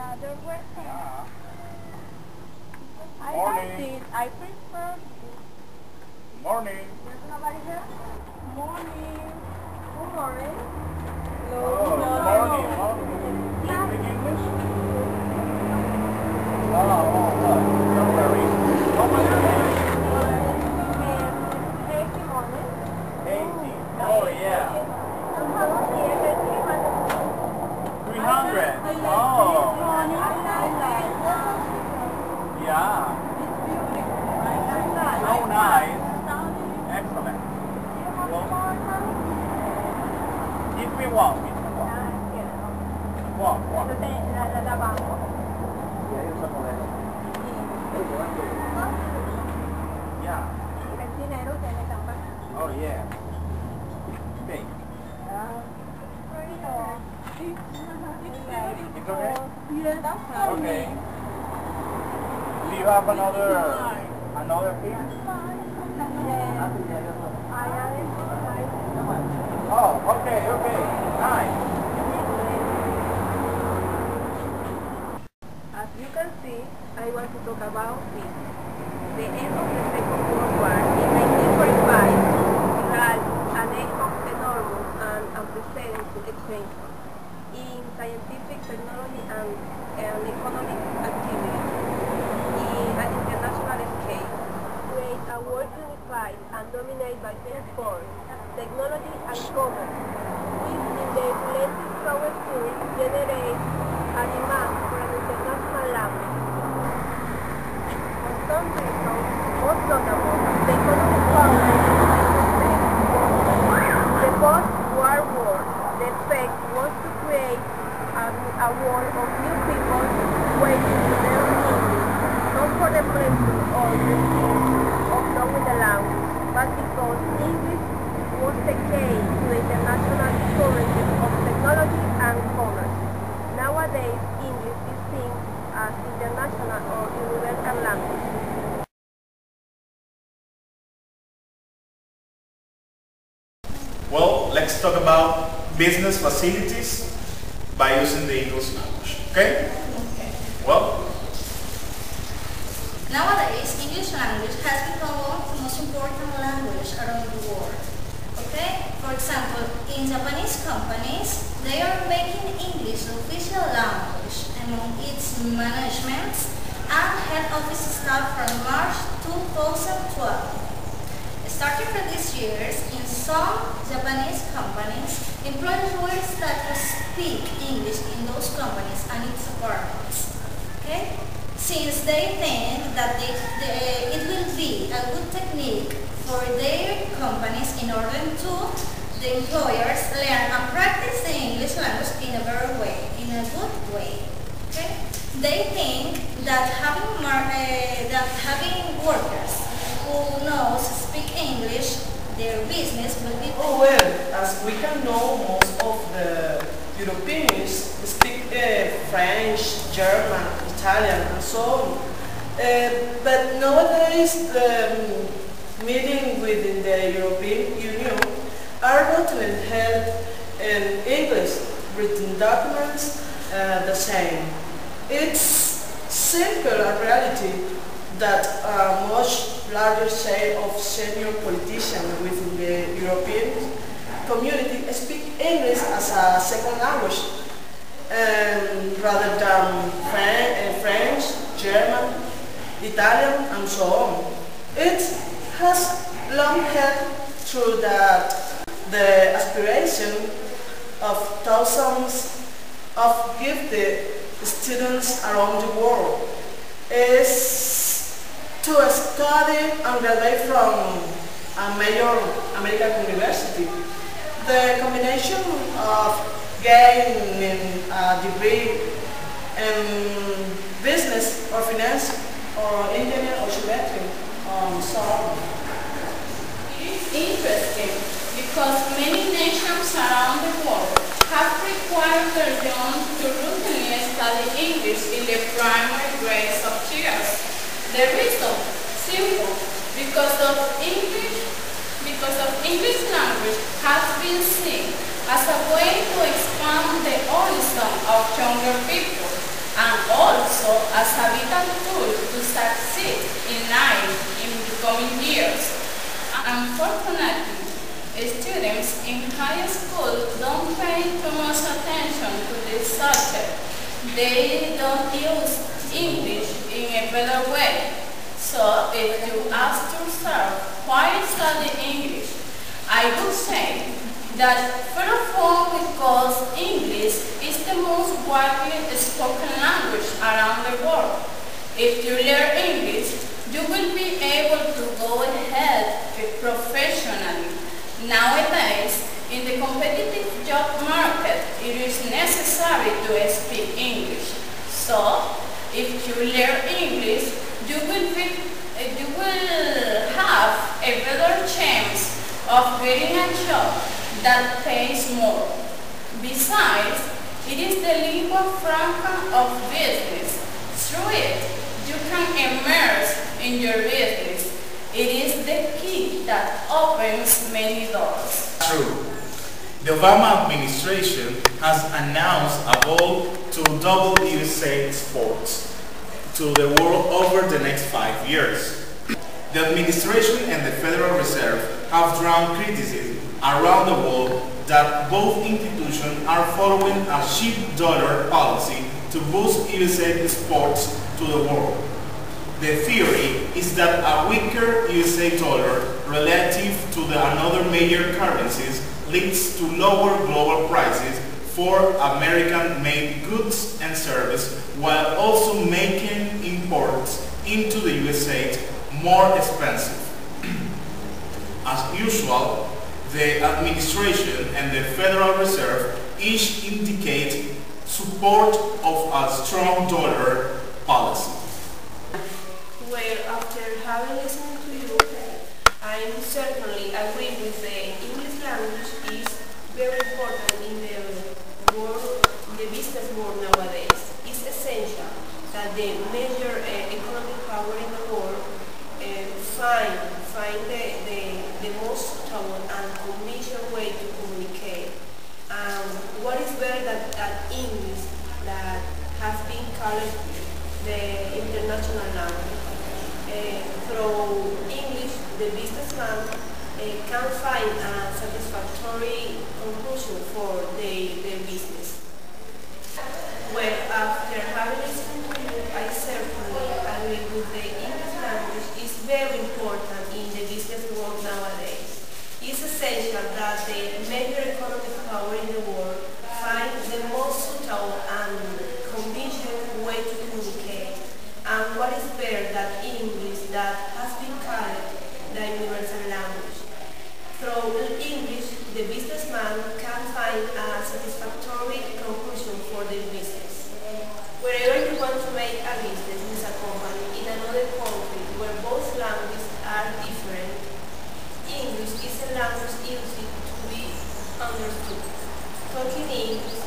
There were Yeah. I Morning. like this. I prefer this. Morning. There's nobody here? Morning. Good morning. No, Oh, no, morning. no. Do you speak English? Don't worry. What was your name? Every morning. 80. Oh, yeah. 300. Oh, yeah. So nice. Excellent. Give me one. One. Yeah. Oh, yeah. Big. It's okay? Okay. Do you have another thing? Oh, okay. Nice. As you can see, I want to talk about this. The end of the Second World War in 1945 had an enormous and unprecedented change in scientific, technology, and economic activity in an international scale, create a world unified and dominated by force, technology, and commerce, which in the relentless progress generate a demand for an international language. For some reasons, most notable, the economic power of the United States. The post-war world, the effect was to create a world of new people waiting to learn English, not for the pleasure or the skill of knowing the language, but because English was the key to the international current of technology and commerce. Nowadays, English is seen as international or universal language. Well, let's talk about business facilities by using the English language. Okay? Well, nowadays, English language has become one of the most important languages around the world. Okay? For example, in Japanese companies, they are making English the official language among its management and head office staff from March 2012. Starting from these years, in some Japanese companies, employees will start to speak English in those companies and its departments. Okay? Since they think that it will be a good technique for their companies in order to the employers learn and practice the English language in a better way, in a good way. Okay? They think that having workers who knows speak English, their business will be... Oh well, as we can know, most of the Europeans speak French, German, Italian, and so on. But nowadays, the meeting within the European Union are not held in English, written documents the same. It's simple a reality that a much larger share of senior politicians within the European community speak English as a second language rather than French, German, Italian, and so on. It has long held true that the aspiration of thousands of gifted students around the world is to study and graduate from a major American university. The combination of gaining a degree in business or finance or engineering or geometry so on. It is interesting because many nations around the world have required their young to routinely study English in the primary grades of years. The reason, simple, because of English language has been seen as a way to expand the horizon of younger people and they don't use English in a better way. So if you ask yourself, why study English? I would say that first of all because English is the most widely spoken language around the world. If you learn English, you will be able to go ahead professionally. Nowadays, in the competitive job market, it is necessary to speak English. So, if you learn English, you will have a better chance of getting a job that pays more. Besides, it is the lingua franca of business. Through it, you can immerse in your business. It is the key that opens many doors. True. The Obama administration has announced a goal to double USA exports to the world over the next 5 years. The administration and the Federal Reserve have drawn criticism around the world that both institutions are following a cheap dollar policy to boost USA exports to the world. The theory is that a weaker USA dollar relative to the another major currencies leads to lower global prices for American-made goods and services, while also making imports into the USA more expensive. As usual, the administration and the Federal Reserve each indicate support of a strong dollar policy. Well, after having listened to you, I certainly agree with the English language is very important in the world, in the business world nowadays. It's essential that the major economic power in the world find the most suitable and convenient way to communicate. What is better than English that has been called the international language? Through English, the businessman can find a satisfactory conclusion for their business. Well, after having listened to you, I certainly agree with the English language is very important in the business world nowadays. It's essential that the major economic power in the world find the most suitable and convenient way to communicate. And what is better than English that has been called the universal language? Through English, the businessman can find a satisfactory conclusion for their business. Wherever you want to make a business with a company in another country where both languages are different, English is a language easy to be understood. Talking English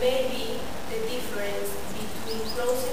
may be the difference between closing